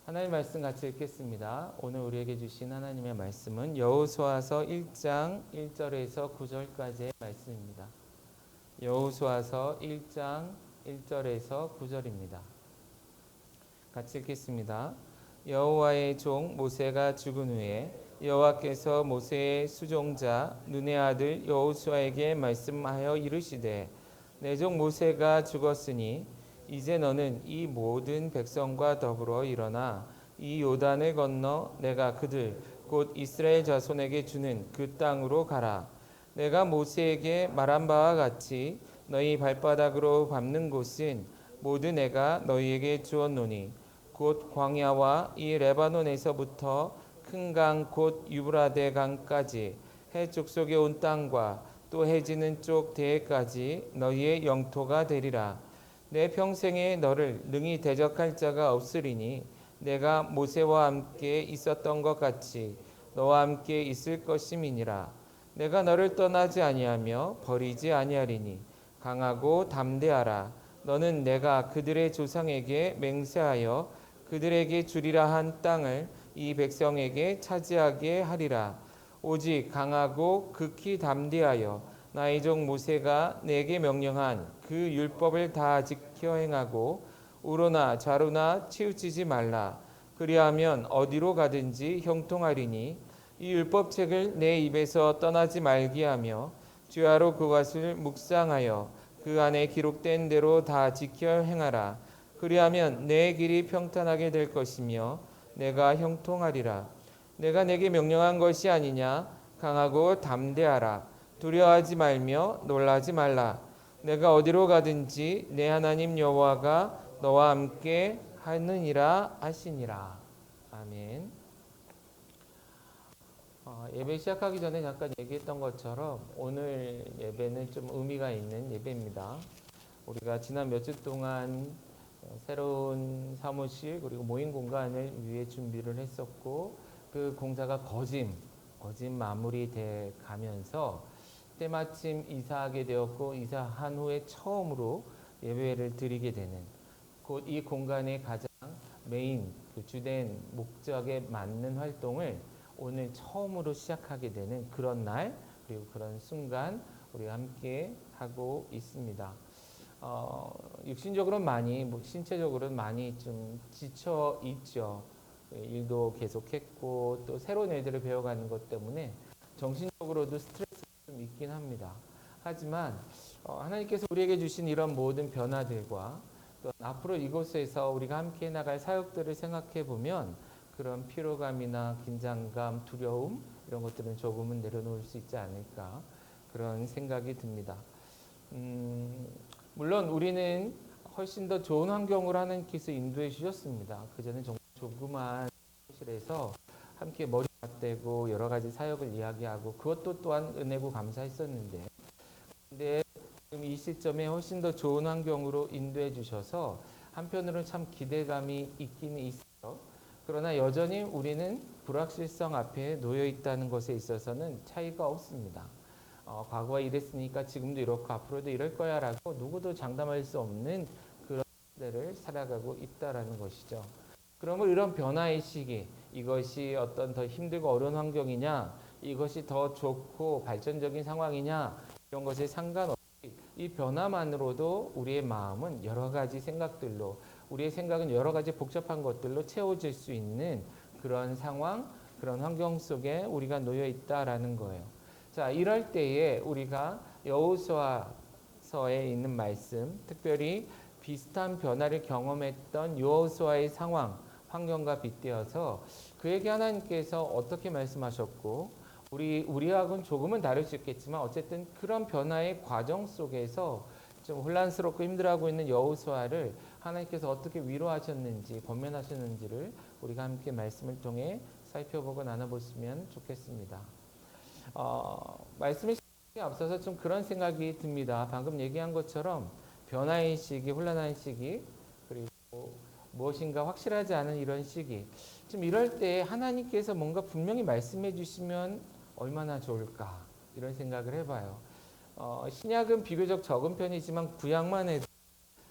하나님 말씀 같이 읽겠습니다. 오늘 우리에게 주신 하나님의 말씀은 여호수아서 1장 1절에서 9절까지의 말씀입니다. 여호수아서 1장 1절에서 9절입니다. 같이 읽겠습니다. 여호와의 종 모세가 죽은 후에 여호와께서 모세의 수종자 눈의 아들 여호수아에게 말씀하여 이르시되 내 종 모세가 죽었으니 이제 너는 이 모든 백성과 더불어 일어나 이 요단을 건너 내가 그들 곧 이스라엘 자손에게 주는 그 땅으로 가라. 내가 모세에게 말한 바와 같이 너희 발바닥으로 밟는 곳은 모두 내가 너희에게 주었노니 곧 광야와 이 레바논에서부터 큰 강 곧 유브라데 강까지 해 족속에 온 땅과 또 해지는 쪽 대해까지 너희의 영토가 되리라. 내 평생에 너를 능히 대적할 자가 없으리니 내가 모세와 함께 있었던 것 같이 너와 함께 있을 것임이니라. 내가 너를 떠나지 아니하며 버리지 아니하리니 강하고 담대하라. 너는 내가 그들의 조상에게 맹세하여 그들에게 주리라 한 땅을 이 백성에게 차지하게 하리라. 오직 강하고 극히 담대하여 나의 종 모세가 내게 명령한 그 율법을 다 지켜 행하고 우로나 좌로나 치우치지 말라. 그리하면 어디로 가든지 형통하리니 이 율법책을 내 입에서 떠나지 말게 하며 주야로 그것을 묵상하여 그 안에 기록된 대로 다 지켜 행하라. 그리하면 내 길이 평탄하게 될 것이며 내가 형통하리라. 내가 내게 명령한 것이 아니냐. 강하고 담대하라. 두려워하지 말며 놀라지 말라. 내가 어디로 가든지 내 하나님 여호와가 너와 함께 하느니라 하시니라. 아멘. 예배 시작하기 전에 잠깐 얘기했던 것처럼 오늘 예배는 좀 의미가 있는 예배입니다. 우리가 지난 몇 주 동안 새로운 사무실 그리고 모임 공간을 위해 준비를 했었고 그 공사가 거진 마무리돼 가면서 때마침 이사하게 되었고 이사한 후에 처음으로 예배를 드리게 되는 곧 이 공간의 가장 메인 그 주된 목적에 맞는 활동을 오늘 처음으로 시작하게 되는 그런 날 그리고 그런 순간 우리가 함께 하고 있습니다. 육신적으로는 많이 신체적으로는 많이 좀 지쳐 있죠. 일도 계속했고 또 새로운 일들을 배워가는 것 때문에 정신적으로도 스트레스가 좀 있긴 합니다. 하지만 하나님께서 우리에게 주신 이런 모든 변화들과 또 앞으로 이곳에서 우리가 함께 나갈 사역들을 생각해 보면 그런 피로감이나 긴장감, 두려움 이런 것들은 조금은 내려놓을 수 있지 않을까 그런 생각이 듭니다. 물론 우리는 훨씬 더 좋은 환경으로 하나님께서 인도해 주셨습니다. 그전에 정말 조그만 실에서 함께 머리 맞대고 여러 가지 사역을 이야기하고 그것도 또한 은혜고 감사했었는데 근데 지금 이 시점에 훨씬 더 좋은 환경으로 인도해 주셔서 한편으로는 참 기대감이 있긴 있어요. 그러나 여전히 우리는 불확실성 앞에 놓여 있다는 것에 있어서는 차이가 없습니다. 과거에 이랬으니까 지금도 이렇고 앞으로도 이럴 거야라고 누구도 장담할 수 없는 그런 시대를 살아가고 있다라는 것이죠. 그러면 이런 변화의 시기, 이것이 어떤 더 힘들고 어려운 환경이냐, 이것이 더 좋고 발전적인 상황이냐 이런 것에 상관없이 이 변화만으로도 우리의 마음은 여러 가지 생각들로 우리의 생각은 여러 가지 복잡한 것들로 채워질 수 있는 그런 상황, 그런 환경 속에 우리가 놓여 있다라는 거예요. 자, 이럴 때에 우리가 여호수아서에 있는 말씀, 특별히 비슷한 변화를 경험했던 여호수아의 상황, 환경과 빗대어서 그에게 하나님께서 어떻게 말씀하셨고 우리하고는 조금은 다를 수 있겠지만 어쨌든 그런 변화의 과정 속에서 좀 혼란스럽고 힘들어하고 있는 여호수아를 하나님께서 어떻게 위로하셨는지 권면하셨는지를 우리가 함께 말씀을 통해 살펴보고 나눠보시면 좋겠습니다. 말씀을 시작에 앞서서 좀 그런 생각이 듭니다. 방금 얘기한 것처럼 변화의 시기, 혼란한 시기, 그리고 무엇인가 확실하지 않은 이런 시기. 좀 이럴 때 하나님께서 뭔가 분명히 말씀해 주시면 얼마나 좋을까 이런 생각을 해봐요. 신약은 비교적 적은 편이지만 구약만 해도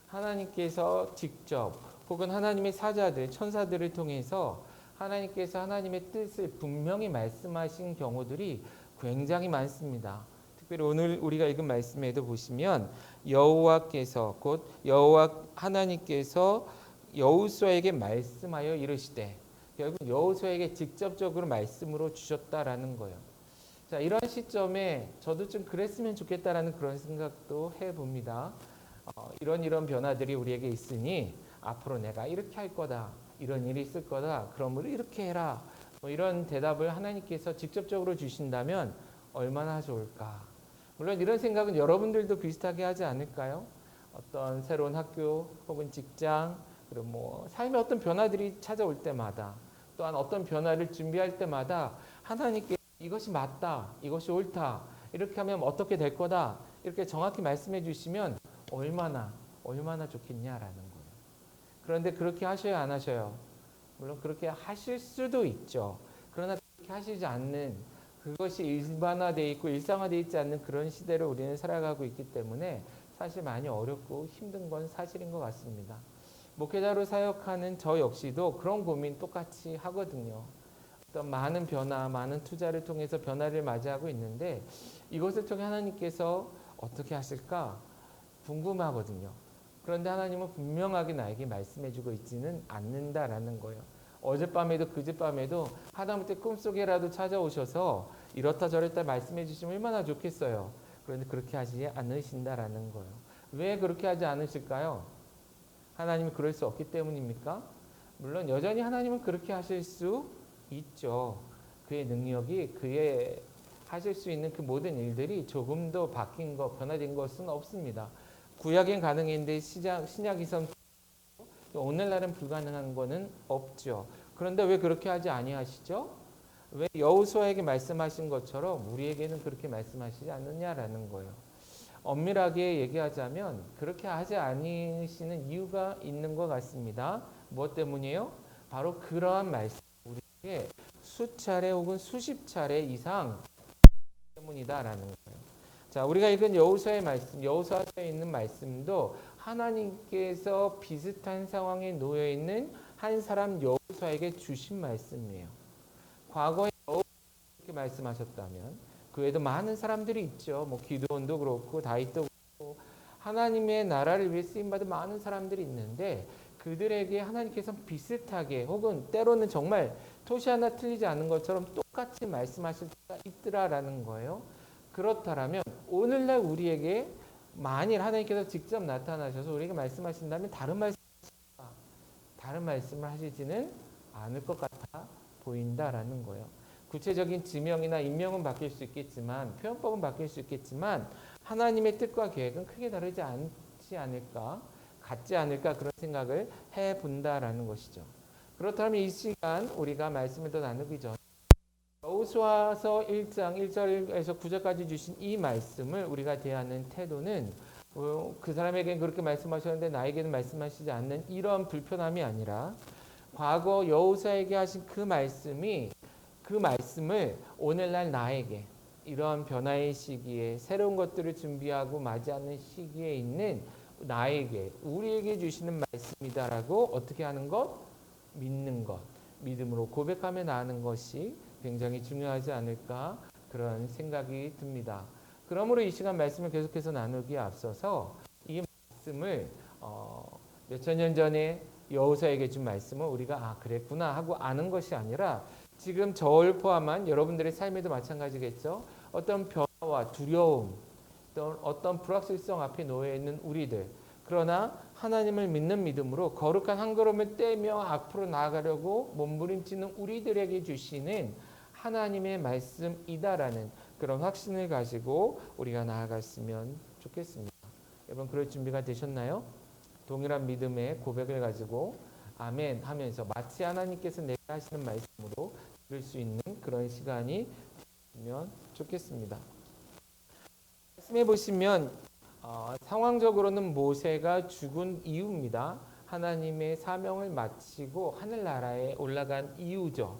하나님께서 직접 혹은 하나님의 사자들, 천사들을 통해서 하나님께서 하나님의 뜻을 분명히 말씀하신 경우들이 굉장히 많습니다. 특별히 오늘 우리가 읽은 말씀에도 보시면 여호와께서 곧 여호와 하나님께서 여호수아에게 말씀하여 이르시되, 결국 여호수아에게 직접적으로 말씀으로 주셨다라는 거예요. 자, 이런 시점에 저도 좀 그랬으면 좋겠다라는 그런 생각도 해봅니다. 이런 변화들이 우리에게 있으니 앞으로 내가 이렇게 할 거다, 이런 일이 있을 거다, 그러므로 이렇게 해라, 뭐 이런 대답을 하나님께서 직접적으로 주신다면 얼마나 좋을까. 물론 이런 생각은 여러분들도 비슷하게 하지 않을까요? 어떤 새로운 학교 혹은 직장, 그리고 뭐 삶의 어떤 변화들이 찾아올 때마다, 또한 어떤 변화를 준비할 때마다 하나님께 이것이 맞다, 이것이 옳다, 이렇게 하면 어떻게 될 거다, 이렇게 정확히 말씀해 주시면 얼마나 좋겠냐라는 거예요. 그런데 그렇게 하셔요, 안 하셔요? 물론 그렇게 하실 수도 있죠. 그러나 그렇게 하시지 않는, 그것이 일반화되어 있고 일상화되어 있지 않는 그런 시대를 우리는 살아가고 있기 때문에 사실 많이 어렵고 힘든 건 사실인 것 같습니다. 목회자로 사역하는 저 역시도 그런 고민 똑같이 하거든요. 어떤 많은 변화, 많은 투자를 통해서 변화를 맞이하고 있는데 이것을 통해 하나님께서 어떻게 하실까 궁금하거든요. 그런데 하나님은 분명하게 나에게 말씀해주고 있지는 않는다라는 거예요. 어젯밤에도 그젯밤에도 하다못해 꿈속에라도 찾아오셔서 이렇다 저렇다 말씀해 주시면 얼마나 좋겠어요. 그런데 그렇게 하지 않으신다라는 거예요. 왜 그렇게 하지 않으실까요? 하나님이 그럴 수 없기 때문입니까? 물론 여전히 하나님은 그렇게 하실 수 있죠. 그의 능력이, 그의 하실 수 있는 그 모든 일들이 조금도 바뀐 것, 변화된 것은 없습니다. 구약엔 가능했는데 신약에선 오늘날은 불가능한 것은 없죠. 그런데 왜 그렇게 하지 아니하시죠? 왜 여호수아에게 말씀하신 것처럼 우리에게는 그렇게 말씀하시지 않느냐라는 거예요. 엄밀하게 얘기하자면 그렇게 하지 않으시는 이유가 있는 것 같습니다. 무엇 때문이에요? 바로 그러한 말씀 우리에게 수차례 혹은 수십 차례 이상 때문이다라는 거예요. 자, 우리가 읽은 여호수아의 말씀, 여호수아서에 있는 말씀도 하나님께서 비슷한 상황에 놓여 있는 한 사람 여호수아에게 주신 말씀이에요. 과거에 여호수아에게 말씀하셨다면 그 외에도 많은 사람들이 있죠. 뭐 기드온도 그렇고 다윗도 그렇고 하나님의 나라를 위해 쓰임 받은 많은 사람들이 있는데 그들에게 하나님께서 비슷하게 혹은 때로는 정말 토시 하나 틀리지 않는 것처럼 똑같이 말씀하실 때가 있더라라는 거예요. 그렇다면 오늘날 우리에게 만일 하나님께서 직접 나타나셔서 우리에게 말씀하신다면 다른 말씀을 하시지는 않을 것 같아 보인다라는 거예요. 구체적인 지명이나 인명은 바뀔 수 있겠지만 표현법은 바뀔 수 있겠지만 하나님의 뜻과 계획은 크게 다르지 않지 않을까, 같지 않을까 그런 생각을 해본다라는 것이죠. 그렇다면 이 시간 우리가 말씀을 더 나누기 전에 여호수아서 1장 1절에서 9절까지 주신 이 말씀을 우리가 대하는 태도는 그 사람에게는 그렇게 말씀하셨는데 나에게는 말씀하시지 않는 이런 불편함이 아니라 과거 여호수아에게 하신 그 말씀을 오늘날 나에게 이러한 변화의 시기에 새로운 것들을 준비하고 맞이하는 시기에 있는 나에게 우리에게 주시는 말씀이다라고 어떻게 하는 것? 믿는 것, 믿음으로 고백하며 나아가는 것이 굉장히 중요하지 않을까 그런 생각이 듭니다. 그러므로 이 시간 말씀을 계속해서 나누기에 앞서서 이 말씀을 몇천 년 전에 여호수아에게 준 말씀을 우리가 그랬구나 하고 아는 것이 아니라 지금 저를 포함한 여러분들의 삶에도 마찬가지겠죠. 어떤 변화와 두려움, 또 어떤 불확실성 앞에 놓여 있는 우리들, 그러나 하나님을 믿는 믿음으로 거룩한 한 걸음을 떼며 앞으로 나아가려고 몸부림치는 우리들에게 주시는 하나님의 말씀이다라는 그런 확신을 가지고 우리가 나아갔으면 좋겠습니다. 여러분 그럴 준비가 되셨나요? 동일한 믿음의 고백을 가지고 아멘 하면서 마치 하나님께서 내게 하시는 말씀으로 들을 수 있는 그런 시간이 되면 좋겠습니다. 말씀해 보시면 상황적으로는 모세가 죽은 이유입니다. 하나님의 사명을 마치고 하늘나라에 올라간 이유죠.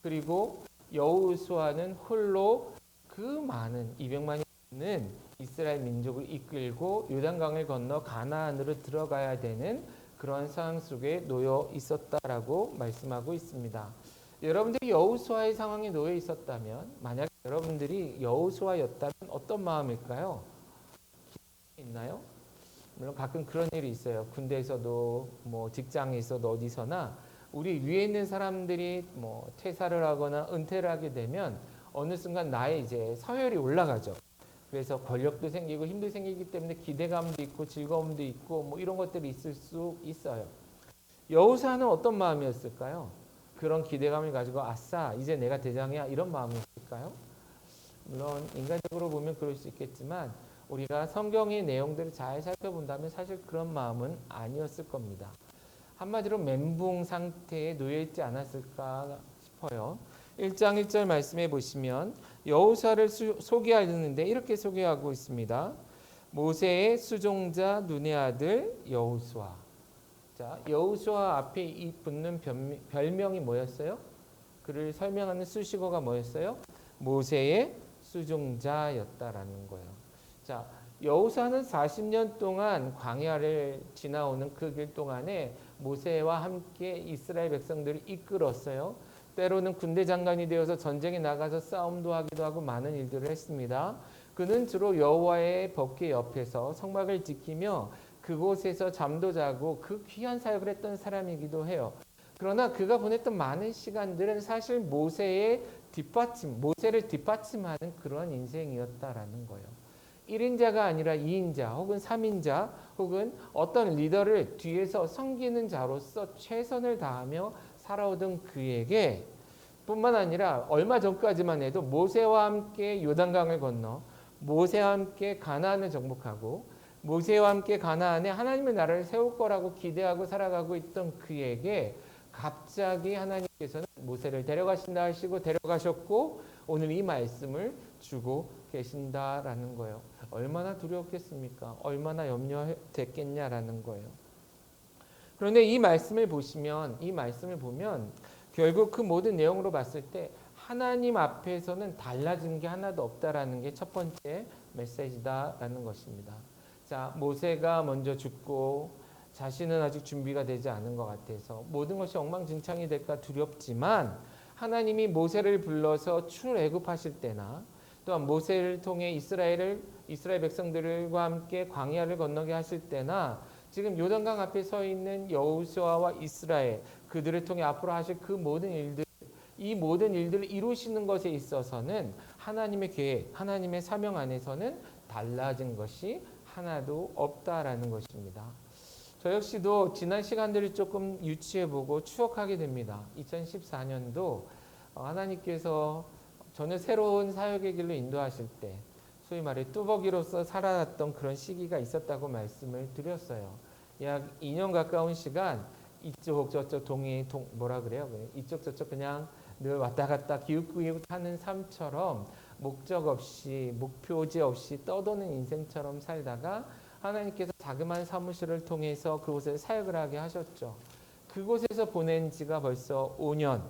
그리고 여호수아는 홀로 그 많은 200만이 넘는 이스라엘 민족을 이끌고 요단강을 건너 가나안으로 들어가야 되는 그런 상황 속에 놓여 있었다라고 말씀하고 있습니다. 여러분들이 여호수아의 상황에 놓여 있었다면, 만약 여러분들이 여호수아였다면 어떤 마음일까요? 있나요? 물론 가끔 그런 일이 있어요. 군대에서도 뭐 직장에서도 어디서나 우리 위에 있는 사람들이 뭐 퇴사를 하거나 은퇴를 하게 되면 어느 순간 나의 이제 서열이 올라가죠. 그래서 권력도 생기고 힘도 생기기 때문에 기대감도 있고 즐거움도 있고 뭐 이런 것들이 있을 수 있어요. 여호수아는 어떤 마음이었을까요? 그런 기대감을 가지고 아싸 이제 내가 대장이야 이런 마음이었을까요? 물론 인간적으로 보면 그럴 수 있겠지만 우리가 성경의 내용들을 잘 살펴본다면 사실 그런 마음은 아니었을 겁니다. 한마디로 멘붕 상태에 놓여있지 않았을까 싶어요. 1장 1절 말씀해 보시면 여호수아를 소개하는데 이렇게 소개하고 있습니다. 모세의 수종자 눈의 아들 여호수아. 자, 여호수아 앞에 이 붙는 별명이 뭐였어요? 그를 설명하는 수식어가 뭐였어요? 모세의 수종자였다라는 거예요. 자, 여호수아는 40년 동안 광야를 지나오는 그 길 동안에 모세와 함께 이스라엘 백성들을 이끌었어요. 때로는 군대 장관이 되어서 전쟁에 나가서 싸움도 하기도 하고 많은 일들을 했습니다. 그는 주로 여호와의 법궤 옆에서 성막을 지키며 그곳에서 잠도 자고 그 귀한 사역을 했던 사람이기도 해요. 그러나 그가 보냈던 많은 시간들은 사실 모세를 뒷받침하는 그런 인생이었다라는 거예요. 1인자가 아니라 2인자 혹은 3인자 혹은 어떤 리더를 뒤에서 섬기는 자로서 최선을 다하며 살아오던 그에게 뿐만 아니라 얼마 전까지만 해도 모세와 함께 요단강을 건너 모세와 함께 가나안을 정복하고 모세와 함께 가나안에 하나님의 나라를 세울 거라고 기대하고 살아가고 있던 그에게 갑자기 하나님께서는 모세를 데려가신다 하시고 데려가셨고 오늘 이 말씀을 주고 계신다라는 거예요. 얼마나 두려웠겠습니까? 얼마나 염려됐겠냐라는 거예요. 그런데 이 말씀을 보면 결국 그 모든 내용으로 봤을 때 하나님 앞에서는 달라진 게 하나도 없다라는 게 첫 번째 메시지다라는 것입니다. 자, 모세가 먼저 죽고 자신은 아직 준비가 되지 않은 것 같아서 모든 것이 엉망진창이 될까 두렵지만 하나님이 모세를 불러서 출애굽하실 때나 또한 모세를 통해 이스라엘 백성들과 함께 광야를 건너게 하실 때나 지금 요단강 앞에 서 있는 여호수아와 이스라엘 그들을 통해 앞으로 하실 그 모든 일들 이 모든 일들을 이루시는 것에 있어서는 하나님의 계획, 하나님의 사명 안에서는 달라진 것이 하나도 없다라는 것입니다. 저 역시도 지난 시간들을 조금 유치해보고 추억하게 됩니다. 2014년도 하나님께서 저는 새로운 사역의 길로 인도하실 때 소위 말해 뚜벅이로서 살아왔던 그런 시기가 있었다고 말씀을 드렸어요. 약 2년 가까운 시간 이쪽 저쪽 이쪽 저쪽 그냥 늘 왔다 갔다 기웃기웃하는 삶처럼 목적 없이 목표지 없이 떠도는 인생처럼 살다가 하나님께서 자그마한 사무실을 통해서 그곳에 사역을 하게 하셨죠. 그곳에서 보낸 지가 벌써 5년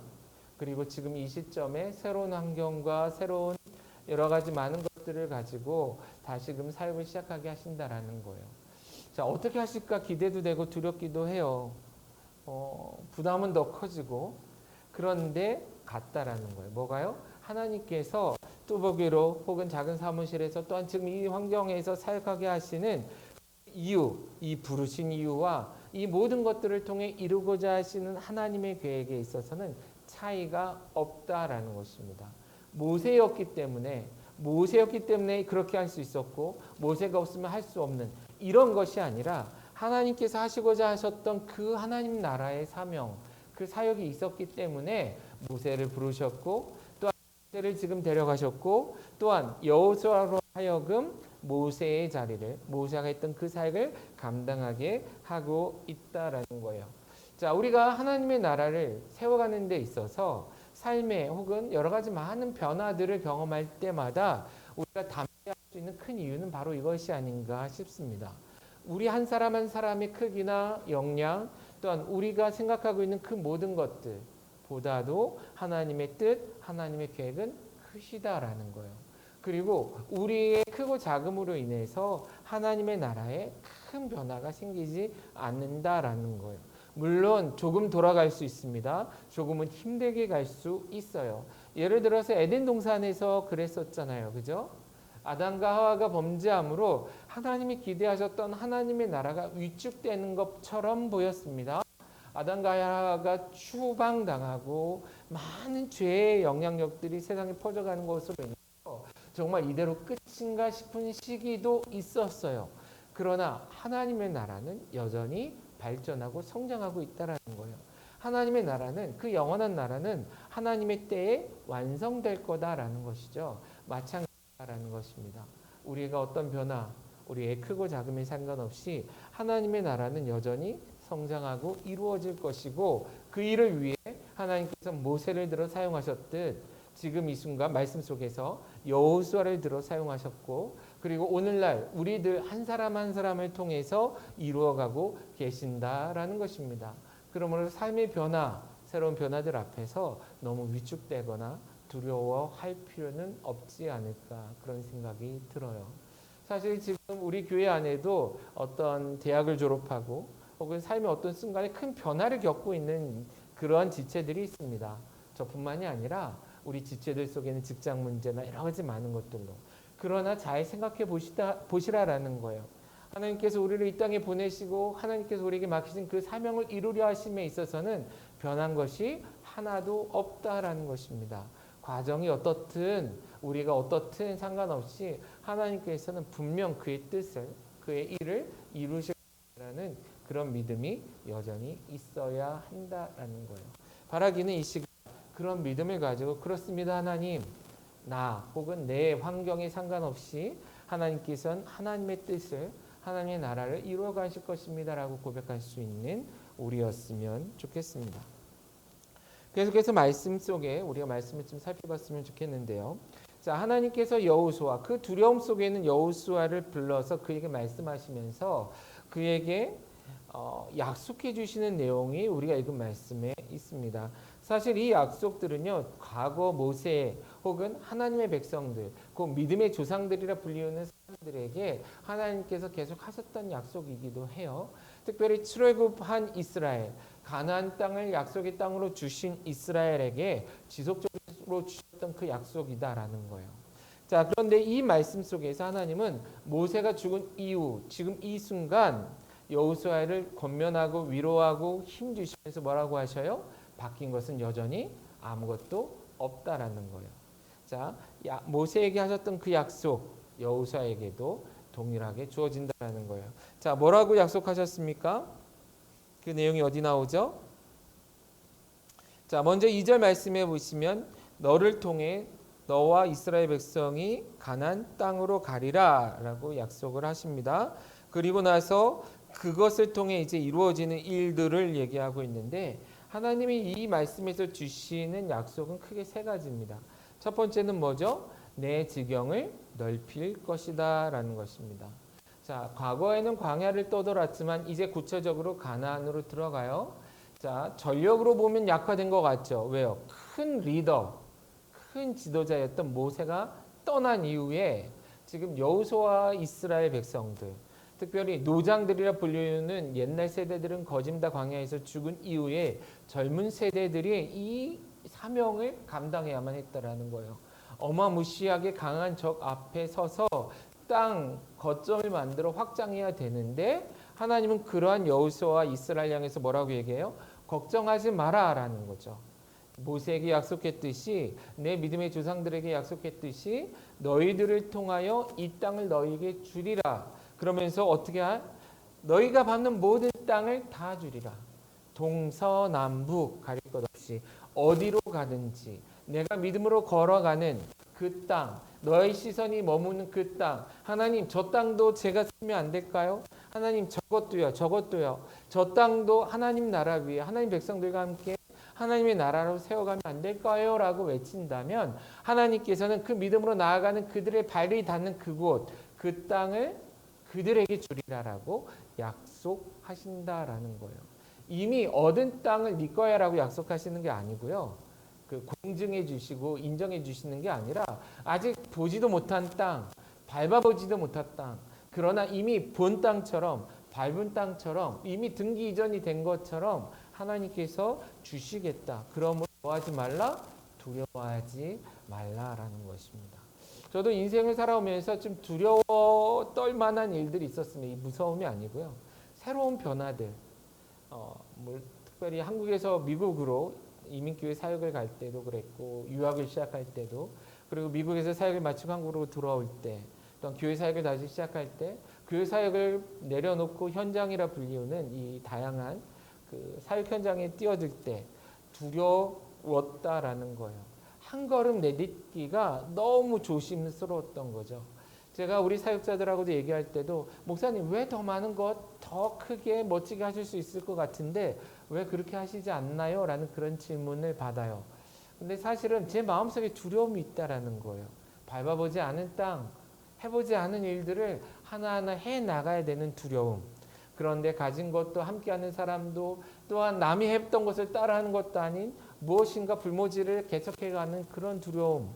그리고 지금 이 시점에 새로운 환경과 새로운 여러 가지 많은 것들을 가지고 다시금 사역을 시작하게 하신다라는 거예요. 자, 어떻게 하실까 기대도 되고 두렵기도 해요. 부담은 더 커지고 그런데 같다라는 거예요. 뭐가요? 하나님께서 뚜벅이로 혹은 작은 사무실에서 또한 지금 이 환경에서 사역하게 하시는 이유, 이 부르신 이유와 이 모든 것들을 통해 이루고자 하시는 하나님의 계획에 있어서는 차이가 없다라는 것입니다. 모세였기 때문에 그렇게 할 수 있었고 모세가 없으면 할 수 없는 이런 것이 아니라 하나님께서 하시고자 하셨던 그 하나님 나라의 사명, 그 사역이 있었기 때문에 모세를 부르셨고 또한 모세를 지금 데려가셨고 또한 여호수아로 하여금 모세의 자리를 모세가 했던 그 사역을 감당하게 하고 있다라는 거예요. 자, 우리가 하나님의 나라를 세워가는 데 있어서 삶에 혹은 여러 가지 많은 변화들을 경험할 때마다 우리가 담대할 수 있는 큰 이유는 바로 이것이 아닌가 싶습니다. 우리 한 사람 한 사람의 크기나 역량 또한 우리가 생각하고 있는 그 모든 것들보다도 하나님의 뜻, 하나님의 계획은 크시다라는 거예요. 그리고 우리의 크고 작음으로 인해서 하나님의 나라에 큰 변화가 생기지 않는다라는 거예요. 물론 조금 돌아갈 수 있습니다. 조금은 힘들게 갈 수 있어요. 예를 들어서 에덴 동산에서 그랬었잖아요. 그죠? 아담과 하와가 범죄함으로 하나님이 기대하셨던 하나님의 나라가 위축되는 것처럼 보였습니다. 아담과 하와가 추방당하고 많은 죄의 영향력들이 세상에 퍼져가는 것으로 인해서 정말 이대로 끝인가 싶은 시기도 있었어요. 그러나 하나님의 나라는 여전히 발전하고 성장하고 있다는 거예요. 하나님의 나라는, 그 영원한 나라는 하나님의 때에 완성될 거다라는 것이죠. 마찬가지라는 것입니다. 우리가 어떤 변화, 우리의 크고 작음에 상관없이 하나님의 나라는 여전히 성장하고 이루어질 것이고, 그 일을 위해 하나님께서 모세를 들어 사용하셨듯 지금 이 순간 말씀 속에서 여호수아를 들어 사용하셨고, 그리고 오늘날 우리들 한 사람 한 사람을 통해서 이루어가고 계신다라는 것입니다. 그러므로 삶의 변화, 새로운 변화들 앞에서 너무 위축되거나 두려워할 필요는 없지 않을까, 그런 생각이 들어요. 사실 지금 우리 교회 안에도 어떤 대학을 졸업하고 혹은 삶의 어떤 순간에 큰 변화를 겪고 있는 그러한 지체들이 있습니다. 저뿐만이 아니라 우리 지체들 속에는 직장 문제나 여러 가지 많은 것들로. 그러나 잘 생각해 보시라라는 거예요. 하나님께서 우리를 이 땅에 보내시고 하나님께서 우리에게 맡기신 그 사명을 이루려 하심에 있어서는 변한 것이 하나도 없다라는 것입니다. 과정이 어떻든 우리가 어떻든 상관없이 하나님께서는 분명 그의 뜻을, 그의 일을 이루시라는 그런 믿음이 여전히 있어야 한다라는 거예요. 바라기는 이 시간 그런 믿음을 가지고, 그렇습니다 하나님, 나 혹은 내 환경에 상관없이 하나님께서는 하나님의 뜻을, 하나님의 나라를 이루어 가실 것입니다 라고 고백할 수 있는 우리였으면 좋겠습니다. 계속해서 말씀 속에 우리가 말씀을 좀 살펴봤으면 좋겠는데요. 자, 하나님께서 여호수아, 그 두려움 속에는 여호수아를 불러서 그에게 말씀하시면서 그에게 약속해 주시는 내용이 우리가 읽은 말씀에 있습니다. 사실 이 약속들은요, 과거 모세 혹은 하나님의 백성들, 그 믿음의 조상들이라 불리우는 사람들에게 하나님께서 계속 하셨던 약속이기도 해요. 특별히 출애굽한 이스라엘, 가나안 땅을 약속의 땅으로 주신 이스라엘에게 지속적으로 주셨던 그 약속이다라는 거예요. 자, 그런데 이 말씀 속에서 하나님은 모세가 죽은 이후, 지금 이 순간 여호수아를 권면하고 위로하고 힘 주시면서 뭐라고 하셔요? 바뀐 것은 여전히 아무것도 없다라는 거예요. 자, 모세에게 하셨던 그 약속 여호수아에게도 동일하게 주어진다라는 거예요. 자, 뭐라고 약속하셨습니까? 그 내용이 어디 나오죠? 자, 먼저 2절 말씀해 보시면 너를 통해 너와 이스라엘 백성이 가나안 땅으로 가리라라고 약속을 하십니다. 그리고 나서 그것을 통해 이제 이루어지는 일들을 얘기하고 있는데, 하나님이 이 말씀에서 주시는 약속은 크게 세 가지입니다. 첫 번째는 뭐죠? 내 지경을 넓힐 것이다 라는 것입니다. 자, 과거에는 광야를 떠돌았지만 이제 구체적으로 가나안으로 들어가요. 자, 전력으로 보면 약화된 것 같죠. 왜요? 큰 리더, 큰 지도자였던 모세가 떠난 이후에 지금 여호수아와 이스라엘 백성들, 특별히 노장들이라 불리는 옛날 세대들은 거짐다 광야에서 죽은 이후에 젊은 세대들이 이 사명을 감당해야만 했다라는 거예요. 어마무시하게 강한 적 앞에 서서 땅 거점을 만들어 확장해야 되는데, 하나님은 그러한 여호수아와 이스라엘 향해서 뭐라고 얘기해요? 걱정하지 마라라는 거죠. 모세에게 약속했듯이, 내 믿음의 조상들에게 약속했듯이 너희들을 통하여 이 땅을 너희에게 주리라. 그러면서 어떻게 너희가 받는 모든 땅을 다 주리라. 동서남북 가릴 것 없이 어디로 가든지 내가 믿음으로 걸어가는 그 땅, 너의 시선이 머무는 그 땅, 하나님 저 땅도 제가 쓰면 안 될까요? 하나님 저것도요, 저것도요. 저 땅도 하나님 나라 위에 하나님 백성들과 함께 하나님의 나라로 세워가면 안 될까요? 라고 외친다면 하나님께서는 그 믿음으로 나아가는 그들의 발이 닿는 그곳, 그 땅을 그들에게 주리라라고 약속하신다라는 거예요. 이미 얻은 땅을 네 거야라고 약속하시는 게 아니고요. 그 공증해 주시고 인정해 주시는 게 아니라 아직 보지도 못한 땅, 밟아보지도 못한 땅, 그러나 이미 본 땅처럼 밟은 땅처럼 이미 등기 이전이 된 것처럼 하나님께서 주시겠다. 그러므로 뭐하지 말라? 두려워하지 말라라는 것입니다. 저도 인생을 살아오면서 좀 두려워 떨 만한 일들이 있었습니다. 이 무서움이 아니고요. 새로운 변화들. 특별히 한국에서 미국으로 이민교회 사역을 갈 때도 그랬고 유학을 시작할 때도 그리고 미국에서 사역을 마치고 한국으로 돌아올 때 또한 교회 사역을 다시 시작할 때 교회 사역을 내려놓고 현장이라 불리우는 이 다양한 그 사역 현장에 뛰어들 때 두려웠다라는 거예요. 한 걸음 내딛기가 너무 조심스러웠던 거죠. 제가 우리 사역자들하고도 얘기할 때도 목사님 왜 더 많은 것 더 크게 멋지게 하실 수 있을 것 같은데 왜 그렇게 하시지 않나요? 라는 그런 질문을 받아요. 근데 사실은 제 마음속에 두려움이 있다라는 거예요. 밟아보지 않은 땅, 해보지 않은 일들을 하나하나 해나가야 되는 두려움. 그런데 가진 것도 함께하는 사람도 또한 남이 했던 것을 따라하는 것도 아닌 무엇인가 불모지를 개척해가는 그런 두려움.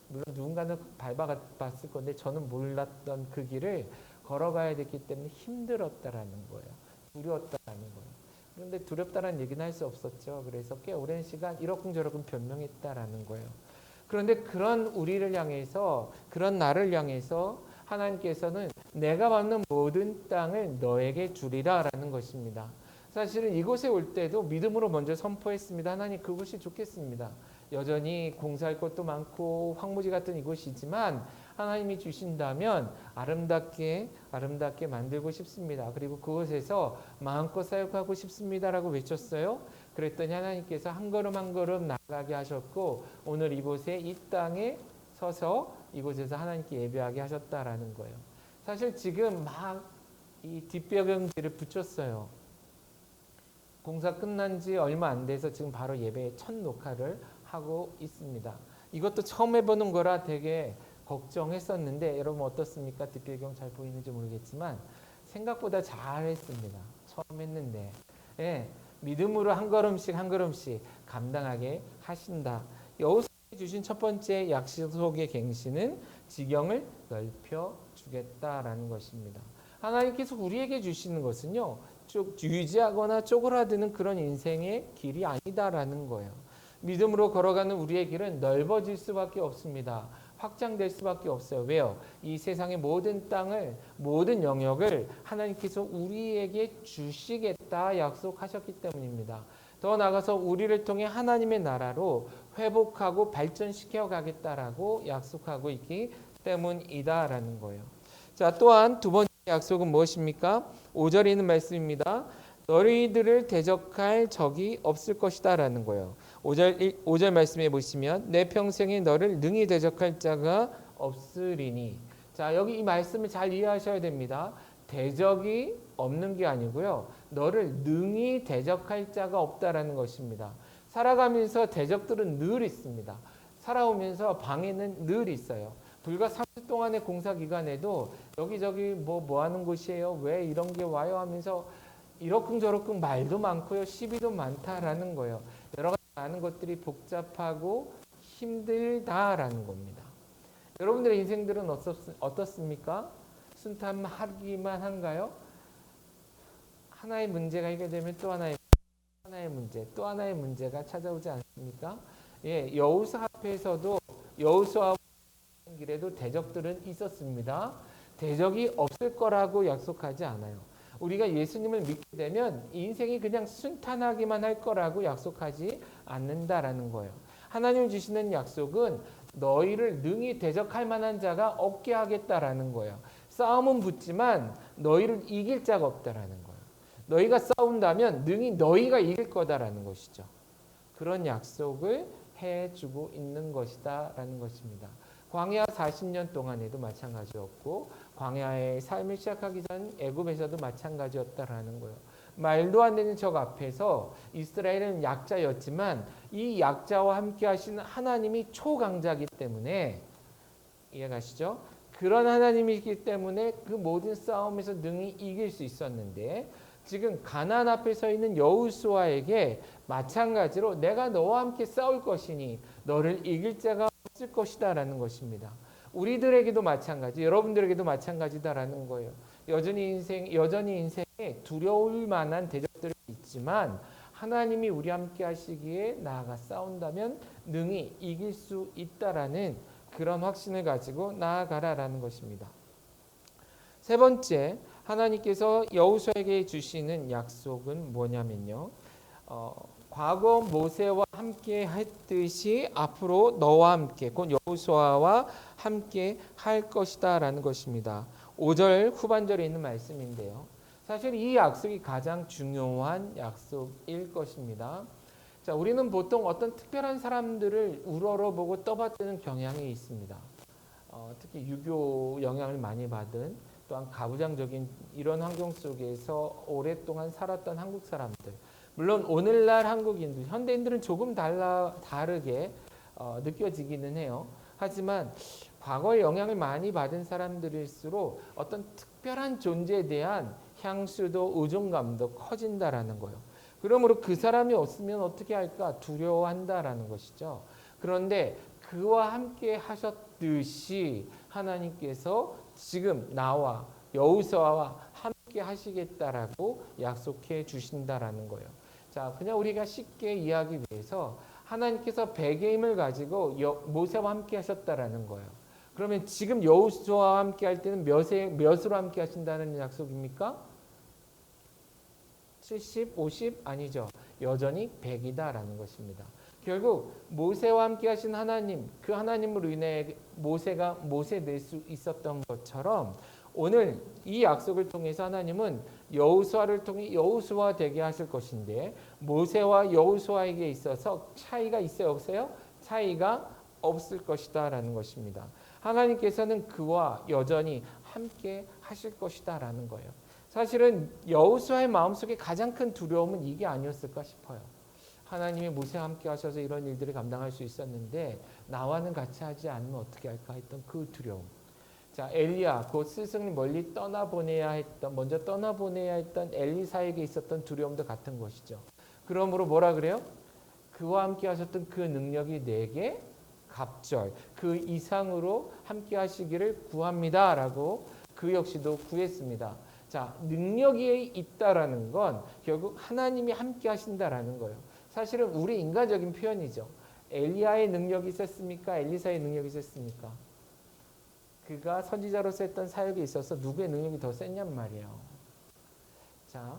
물론 누군가는 밟아봤을 건데 저는 몰랐던 그 길을 걸어가야 됐기 때문에 힘들었다라는 거예요. 두려웠다라는 거예요. 그런데 두렵다라는 얘기는 할 수 없었죠. 그래서 꽤 오랜 시간 이러쿵저러쿵 변명했다라는 거예요. 그런데 그런 우리를 향해서 그런 나를 향해서 하나님께서는 내가 받는 모든 땅을 너에게 주리라라는 것입니다. 사실은 이곳에 올 때도 믿음으로 먼저 선포했습니다. 하나님 그곳이 좋겠습니다. 여전히 공사할 것도 많고 황무지 같은 이곳이지만 하나님이 주신다면 아름답게 만들고 싶습니다. 그리고 그곳에서 마음껏 사역하고 싶습니다라고 외쳤어요. 그랬더니 하나님께서 한 걸음 한 걸음 나가게 하셨고 오늘 이곳에 이 땅에 서서 이곳에서 하나님께 예배하게 하셨다라는 거예요. 사실 지금 막 이 뒷배경지를 붙였어요. 공사 끝난 지 얼마 안 돼서 지금 바로 예배 첫 녹화를 하고 있습니다. 이것도 처음 해보는 거라 되게 걱정했었는데 여러분 어떻습니까? 뒷배경 잘 보이는지 모르겠지만 생각보다 잘했습니다. 처음 했는데 믿음으로 한 걸음씩 한 걸음씩 감당하게 하신다. 여호수아에 주신 첫 번째 약속의 갱신은 지경을 넓혀 주겠다라는 것입니다. 하나님께서 우리에게 주시는 것은요. 쭉 유지하거나 쪼그라드는 그런 인생의 길이 아니다라는 거예요. 믿음으로 걸어가는 우리의 길은 넓어질 수밖에 없습니다. 확장될 수밖에 없어요. 왜요? 이 세상의 모든 땅을 모든 영역을 하나님께서 우리에게 주시겠다 약속하셨기 때문입니다. 더 나아가서 우리를 통해 하나님의 나라로 회복하고 발전시켜 가겠다라고 약속하고 있기 때문이다라는 거예요. 자, 또한 두 번째 약속은 무엇입니까? 5절에 있는 말씀입니다. 너희들을 대적할 적이 없을 것이다라는 거예요. 5절 말씀에 보시면 내 평생에 너를 능히 대적할 자가 없으리니. 자, 여기 이 말씀을 잘 이해하셔야 됩니다. 대적이 없는 게 아니고요. 너를 능히 대적할 자가 없다라는 것입니다. 살아가면서 대적들은 늘 있습니다. 살아오면서 방해는 늘 있어요. 불과 3주 동안의 공사 기간에도 여기저기 뭐 하는 곳이에요? 왜 이런 게 와요? 하면서 이러쿵저러쿵 말도 많고요. 시비도 많다라는 거예요. 여러 가지 많은 것들이 복잡하고 힘들다라는 겁니다. 여러분들의 인생들은 어떻습니까? 순탄하기만 한가요? 하나의 문제가 해결되면 또 하나의 문제, 또 하나의 문제가 찾아오지 않습니까? 예, 여호수아 앞에서도 여호수아 길에도 대적들은 있었습니다. 대적이 없을 거라고 약속하지 않아요. 우리가 예수님을 믿게 되면 인생이 그냥 순탄하기만 할 거라고 약속하지 않는다라는 거예요. 하나님 주시는 약속은 너희를 능히 대적할 만한 자가 없게 하겠다라는 거예요. 싸움은 붙지만 너희를 이길 자가 없다라는 거예요. 너희가 싸운다면 능히 너희가 이길 거다라는 것이죠. 그런 약속을 해주고 있는 것이다라는 것입니다. 광야 40년 동안에도 마찬가지였고 광야의 삶을 시작하기 전 애굽에서도 마찬가지였다라는 거예요. 말도 안 되는 적 앞에서 이스라엘은 약자였지만 이 약자와 함께 하시는 하나님이 초강자이기 때문에 이해가시죠? 그런 하나님이기 때문에 그 모든 싸움에서 능히 이길 수 있었는데 지금 가나안 앞에 서 있는 여호수아에게 마찬가지로 내가 너와 함께 싸울 것이니 너를 이길 자가 없을 것이다라는 것입니다. 우리들에게도 마찬가지, 여러분들에게도 마찬가지다라는 거예요. 여전히 인생에 두려울 만한 대적들이 있지만 하나님이 우리 함께 하시기에 나아가 싸운다면 능히 이길 수 있다라는 그런 확신을 가지고 나아가라라는 것입니다. 세 번째, 하나님께서 여호수아에게 주시는 약속은 뭐냐면요. 과거 모세와 함께 했듯이 앞으로 너와 함께, 곧 여호수아와 함께 할 것이다라는 것입니다. 5절 후반절에 있는 말씀인데요. 사실 이 약속이 가장 중요한 약속일 것입니다. 자, 우리는 보통 어떤 특별한 사람들을 우러러보고 떠받드는 경향이 있습니다. 특히 유교 영향을 많이 받은 또한 가부장적인 이런 환경 속에서 오랫동안 살았던 한국 사람들, 물론 오늘날 한국인들, 현대인들은 조금 다르게 느껴지기는 해요. 하지만 과거에 영향을 많이 받은 사람들일수록 어떤 특별한 존재에 대한 향수도 의존감도 커진다라는 거예요. 그러므로 그 사람이 없으면 어떻게 할까 두려워한다라는 것이죠. 그런데 그와 함께 하셨듯이 하나님께서 지금 나와 여호수아와 함께 하시겠다라고 약속해 주신다라는 거예요. 자, 그냥 우리가 쉽게 이해하기 위해서 하나님께서 백의 힘을 가지고 모세와 함께 하셨다라는 거예요. 그러면 지금 여호수아와 함께 할 때는 몇으로 함께 하신다는 약속입니까? 70, 50? 아니죠. 여전히 100이다라는 것입니다. 결국 모세와 함께 하신 하나님, 그 하나님으로 인해 모세가 모세 될 수 있었던 것처럼 오늘 이 약속을 통해서 하나님은 여호수아를 통해 여호수아 되게 하실 것인데 모세와 여호수아에게 있어서 차이가 있어요, 없어요? 차이가 없을 것이다라는 것입니다. 하나님께서는 그와 여전히 함께 하실 것이다라는 거예요. 사실은 여호수아의 마음속에 가장 큰 두려움은 이게 아니었을까 싶어요. 하나님이 모세와 함께 하셔서 이런 일들을 감당할 수 있었는데 나와는 같이 하지 않으면 어떻게 할까 했던 그 두려움. 자, 엘리야, 곧 스승을 멀리 먼저 떠나보내야 했던 엘리사에게 있었던 두려움도 같은 것이죠. 그러므로 뭐라 그래요? 그와 함께 하셨던 그 능력이 내게 갑절, 그 이상으로 함께 하시기를 구합니다라고 그 역시도 구했습니다. 자, 능력이 있다라는 건 결국 하나님이 함께 하신다라는 거예요. 사실은 우리 인간적인 표현이죠. 엘리야의 능력이 있었습니까? 엘리사의 능력이 있었습니까? 그가 선지자로서 했던 사역에 있어서 누구의 능력이 더 셌냔 말이에요. 자,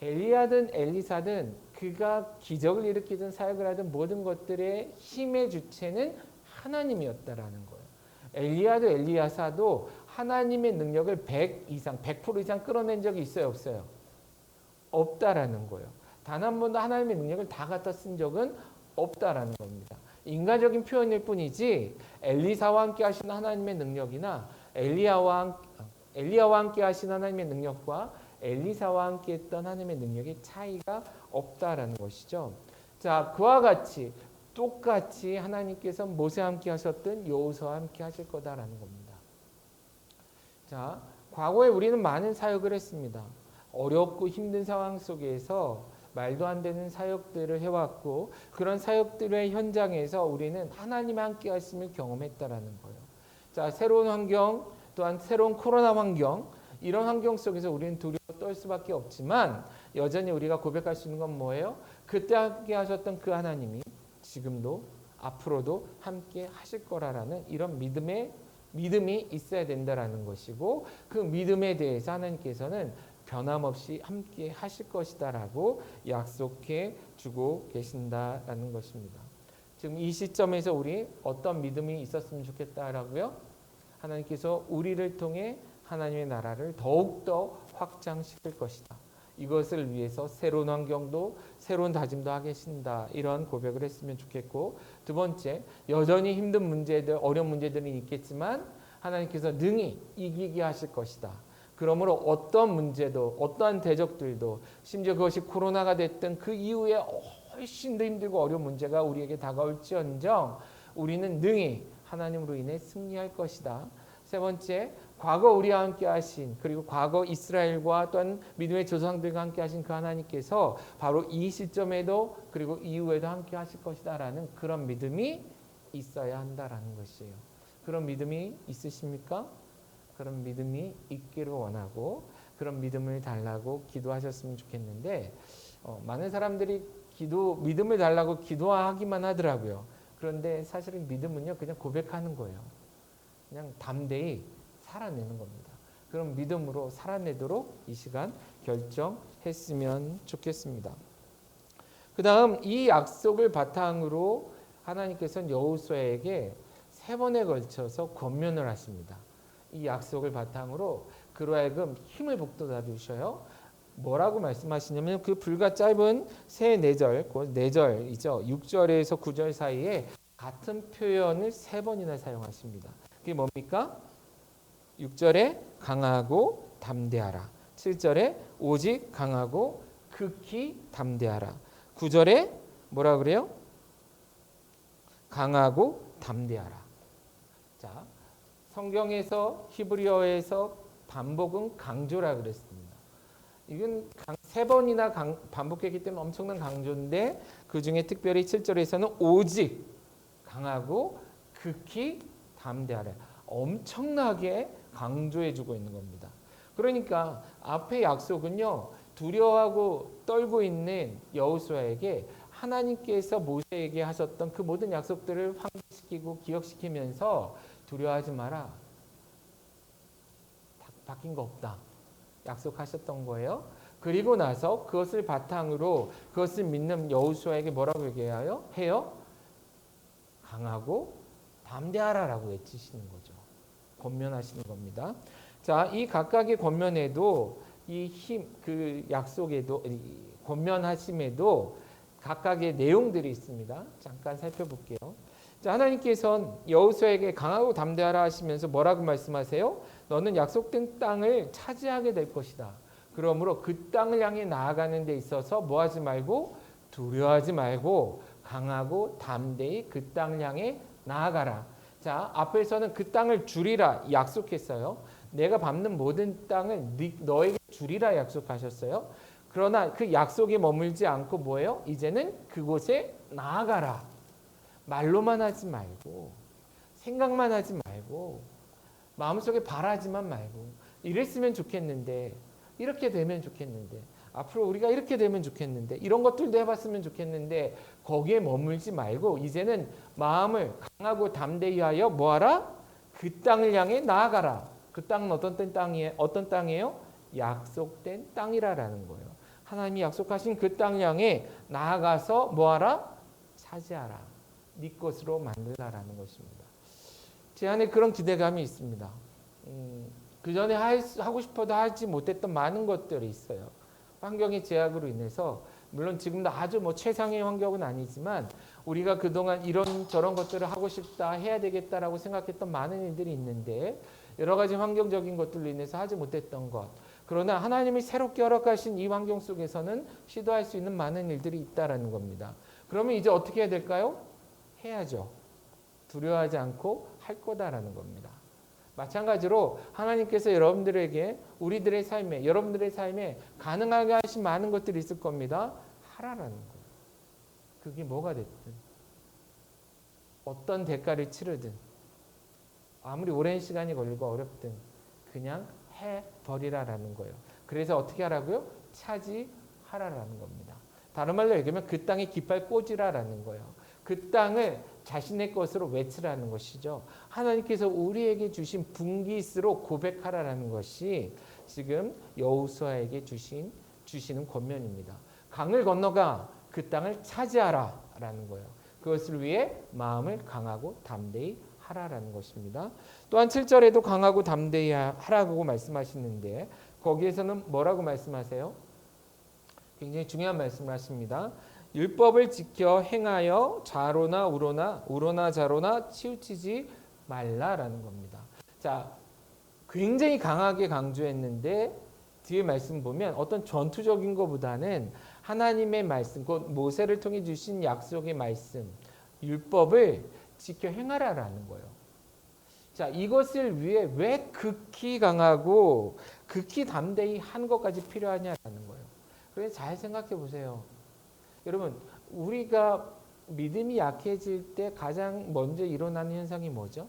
엘리야든 엘리사든 그가 기적을 일으키든 사역을 하든 모든 것들의 힘의 주체는 하나님이었다라는 거예요. 엘리야도 엘리야사도 하나님의 능력을 100% 이상 끌어낸 적이 있어요, 없어요? 없다라는 거예요. 단 한 번도 하나님의 능력을 다 갖다 쓴 적은 없다라는 겁니다. 인간적인 표현일 뿐이지 엘리사와 함께 하신 하나님의 능력이나 엘리야와 함께 하신 하나님의 능력과 엘리사와 함께 했던 하나님의 능력의 차이가 없다라는 것이죠. 자, 그와 같이 똑같이 하나님께서 모세와 함께 하셨던 여호수아와 함께 하실 거다라는 겁니다. 자, 과거에 우리는 많은 사역을 했습니다. 어렵고 힘든 상황 속에서 말도 안 되는 사역들을 해왔고 그런 사역들의 현장에서 우리는 하나님 함께 하심을 경험했다라는 거예요. 자, 새로운 환경 또한 새로운 코로나 환경 이런 환경 속에서 우리는 두려워 떨 수밖에 없지만 여전히 우리가 고백할 수 있는 건 뭐예요? 그때 함께 하셨던 그 하나님이 지금도 앞으로도 함께 하실 거라는 이런 믿음이 있어야 된다라는 것이고 그 믿음에 대해서 하나님께서는 변함없이 함께 하실 것이다라고 약속해 주고 계신다라는 것입니다. 지금 이 시점에서 우리 어떤 믿음이 있었으면 좋겠다라고요? 하나님께서 우리를 통해 하나님의 나라를 더욱더 확장시킬 것이다. 이것을 위해서 새로운 환경도 새로운 다짐도 하겠습니다. 이런 고백을 했으면 좋겠고 두 번째, 여전히 힘든 문제들, 어려운 문제들이 있겠지만 하나님께서 능히 이기게 하실 것이다. 그러므로 어떤 문제도 어떠한 대적들도 심지어 그것이 코로나가 됐든 그 이후에 훨씬 더 힘들고 어려운 문제가 우리에게 다가올지언정 우리는 능히 하나님으로 인해 승리할 것이다. 세 번째, 과거 우리와 함께 하신, 그리고 과거 이스라엘과 또한 믿음의 조상들과 함께 하신 그 하나님께서 바로 이 시점에도 그리고 이후에도 함께 하실 것이다라는 그런 믿음이 있어야 한다라는 것이에요. 그런 믿음이 있으십니까? 그런 믿음이 있기를 원하고 그런 믿음을 달라고 기도하셨으면 좋겠는데 많은 사람들이 믿음을 달라고 기도하기만 하더라고요. 그런데 사실은 믿음은요, 그냥 고백하는 거예요. 그냥 담대히 살아내는 겁니다. 그럼 믿음으로 살아내도록 이 시간 결정했으면 좋겠습니다. 그 다음 이 약속을 바탕으로 하나님께서는 여호수아에게 3번에 걸쳐서 권면을 하십니다. 이 약속을 바탕으로 그로 하여금 힘을 북돋아 주셔요. 뭐라고 말씀하시냐면 그 불과 짧은 세 4절이죠. 6절에서 9절 사이에 같은 표현을 3번이나 사용하십니다. 그게 뭡니까? 6절에 강하고 담대하라. 7절에 오직 강하고 극히 담대하라. 9절에 뭐라 그래요? 강하고 담대하라. 자, 성경에서 히브리어에서 반복은 강조라 그랬습니다. 이건 3번이나 반복했기 때문에 엄청난 강조인데 그 중에 특별히 7절에서는 오직 강하고 극히 담대하라. 엄청나게 강조해주고 있는 겁니다. 그러니까 앞의 약속은요, 두려워하고 떨고 있는 여호수아에게 하나님께서 모세에게 하셨던 그 모든 약속들을 환기시키고 기억시키면서 두려워하지 마라. 바뀐 거 없다. 약속하셨던 거예요. 그리고 나서 그것을 바탕으로 그것을 믿는 여호수아에게 뭐라고 얘기해요? 강하고 담대하라라고 외치시는 거죠. 권면하시는 겁니다. 자, 이 각각의 권면에도 그 약속에도 권면하심에도 각각의 내용들이 있습니다. 잠깐 살펴볼게요. 자, 하나님께서는 여호수아에게 강하고 담대하라 하시면서 뭐라고 말씀하세요? 너는 약속된 땅을 차지하게 될 것이다. 그러므로 그 땅을 향해 나아가는 데 있어서 뭐하지 말고 두려워하지 말고 강하고 담대히 그 땅을 향해 나아가라. 자, 앞에서는 그 땅을 주리라 약속했어요. 내가 밟는 모든 땅을 너에게 주리라 약속하셨어요. 그러나 그 약속에 머물지 않고 뭐예요? 이제는 그곳에 나아가라. 말로만 하지 말고 생각만 하지 말고 마음속에 바라지만 말고 이랬으면 좋겠는데 이렇게 되면 좋겠는데 앞으로 우리가 이렇게 되면 좋겠는데 이런 것들도 해봤으면 좋겠는데 거기에 머물지 말고 이제는 마음을 강하고 담대히 하여 뭐하라? 그 땅을 향해 나아가라. 그 땅은 어떤 땅이에요? 약속된 땅이라는 거예요. 하나님이 약속하신 그 땅을 향해 나아가서 뭐하라? 차지하라. 네 것으로 만들라라는 것입니다. 제 안에 그런 기대감이 있습니다. 그 전에 하고 싶어도 하지 못했던 많은 것들이 있어요. 환경의 제약으로 인해서 물론 지금도 아주 최상의 환경은 아니지만 우리가 그동안 이런 저런 것들을 하고 싶다 해야 되겠다라고 생각했던 많은 일들이 있는데 여러 가지 환경적인 것들로 인해서 하지 못했던 것. 그러나 하나님이 새롭게 허락하신 이 환경 속에서는 시도할 수 있는 많은 일들이 있다라는 겁니다. 그러면 이제 어떻게 해야 될까요? 해야죠. 두려워하지 않고 할 거다라는 겁니다. 마찬가지로 하나님께서 여러분들에게 여러분들의 삶에 가능하게 하신 많은 것들이 있을 겁니다. 하라라는 거예요. 그게 뭐가 됐든 어떤 대가를 치르든 아무리 오랜 시간이 걸리고 어렵든 그냥 해버리라라는 거예요. 그래서 어떻게 하라고요? 차지하라라는 겁니다. 다른 말로 얘기하면 그 땅에 깃발 꽂으라라는 거예요. 그 땅을 자신의 것으로 외치라는 것이죠. 하나님께서 우리에게 주신 분깃으로 고백하라는 것이 지금 여호수아에게 주시는 권면입니다. 강을 건너가 그 땅을 차지하라라는 거예요. 그것을 위해 마음을 강하고 담대히 하라라는 것입니다. 또한 7절에도 강하고 담대히 하라고 말씀하시는데 거기에서는 뭐라고 말씀하세요? 굉장히 중요한 말씀을 하십니다. 율법을 지켜 행하여 좌로나 우로나 좌로나 치우치지 말라라는 겁니다. 자, 굉장히 강하게 강조했는데 뒤에 말씀 보면 어떤 전투적인 것보다는 하나님의 말씀, 곧 모세를 통해 주신 약속의 말씀, 율법을 지켜 행하라라는 거예요. 자, 이것을 위해 왜 극히 강하고 극히 담대히 한 것까지 필요하냐라는 거예요. 그래서 잘 생각해 보세요. 여러분, 우리가 믿음이 약해질 때 가장 먼저 일어나는 현상이 뭐죠?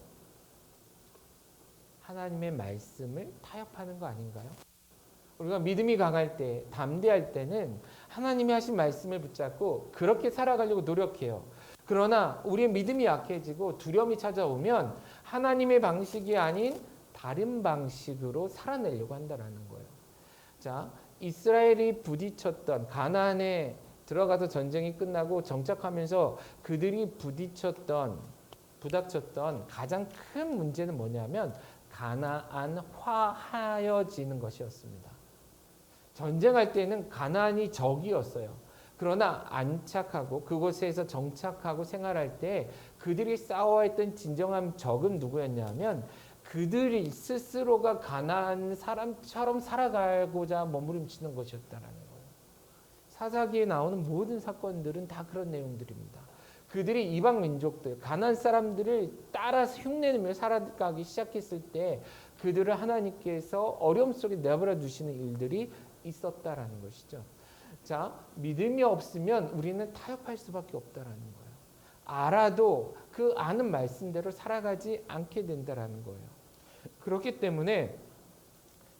하나님의 말씀을 타협하는 거 아닌가요? 우리가 믿음이 강할 때, 담대할 때는 하나님이 하신 말씀을 붙잡고 그렇게 살아가려고 노력해요. 그러나 우리의 믿음이 약해지고 두려움이 찾아오면 하나님의 방식이 아닌 다른 방식으로 살아내려고 한다는 거예요. 자, 이스라엘이 부딪혔던 가나안에 들어가서 전쟁이 끝나고 정착하면서 그들이 부닥쳤던 가장 큰 문제는 뭐냐면 가나안화하여지는 것이었습니다. 전쟁할 때는 가나안이 적이었어요. 그러나 안착하고 그곳에서 정착하고 생활할 때 그들이 싸워했던 진정한 적은 누구였냐면 그들이 스스로가 가나안 사람처럼 살아가고자 몸부림치는 것이었다라는 거예요. 사사기에 나오는 모든 사건들은 다 그런 내용들입니다. 그들이 이방 민족들, 가나안 사람들을 따라서 흉내내며 살아가기 시작했을 때 그들을 하나님께서 어려움 속에 내버려 두시는 일들이 있었다라는 것이죠. 자, 믿음이 없으면 우리는 타협할 수밖에 없다라는 거예요. 알아도 그 아는 말씀대로 살아가지 않게 된다라는 거예요. 그렇기 때문에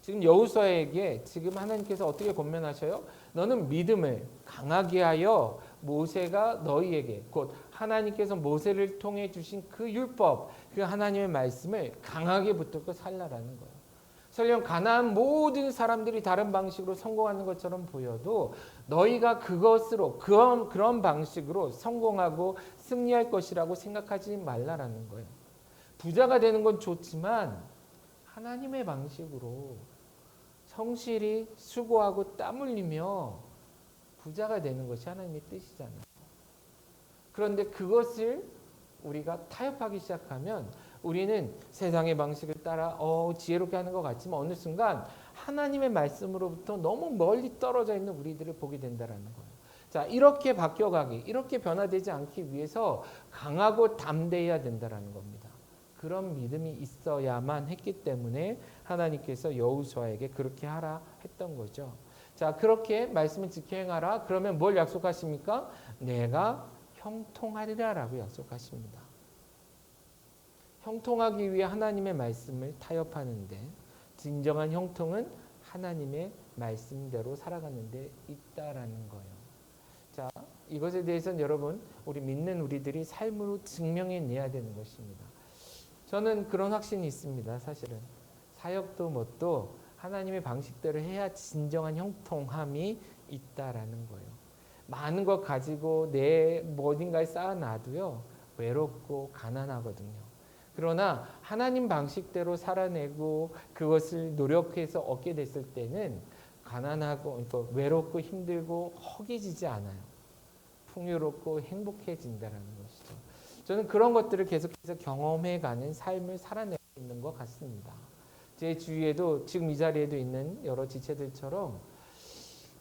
지금 여호수아에게 지금 하나님께서 어떻게 권면하셔요? 너는 믿음을 강하게 하여 모세가 너희에게 곧 하나님께서 모세를 통해 주신 그 율법, 그 하나님의 말씀을 강하게 붙들고 살라라는 거예요. 설령 가나안 모든 사람들이 다른 방식으로 성공하는 것처럼 보여도 너희가 그것으로 그런 방식으로 성공하고 승리할 것이라고 생각하지 말라라는 거예요. 부자가 되는 건 좋지만 하나님의 방식으로 성실히 수고하고 땀 흘리며 부자가 되는 것이 하나님의 뜻이잖아요. 그런데 그것을 우리가 타협하기 시작하면 우리는 세상의 방식을 따라 지혜롭게 하는 것 같지만 어느 순간 하나님의 말씀으로부터 너무 멀리 떨어져 있는 우리들을 보게 된다는 거예요. 자, 이렇게 바뀌어가기, 이렇게 변화되지 않기 위해서 강하고 담대해야 된다는 겁니다. 그런 믿음이 있어야만 했기 때문에 하나님께서 여호수아에게 그렇게 하라 했던 거죠. 자, 그렇게 말씀을 지켜 행하라. 그러면 뭘 약속하십니까? 내가 형통하리라라고 약속하십니다. 형통하기 위해 하나님의 말씀을 타협하는데 진정한 형통은 하나님의 말씀대로 살아가는 데 있다라는 거예요. 자, 이것에 대해서는 여러분, 우리 믿는 우리들이 삶으로 증명해내야 되는 것입니다. 저는 그런 확신이 있습니다. 사실은 사역도 뭣도 하나님의 방식대로 해야 진정한 형통함이 있다라는 거예요. 많은 것 가지고 내 어딘가에 쌓아놔도요 외롭고 가난하거든요. 그러나 하나님 방식대로 살아내고 그것을 노력해서 얻게 됐을 때는 가난하고 그러니까 외롭고 힘들고 허기지지 않아요. 풍요롭고 행복해진다는 것이죠. 저는 그런 것들을 계속해서 경험해가는 삶을 살아내고 있는 것 같습니다. 제 주위에도 지금 이 자리에도 있는 여러 지체들처럼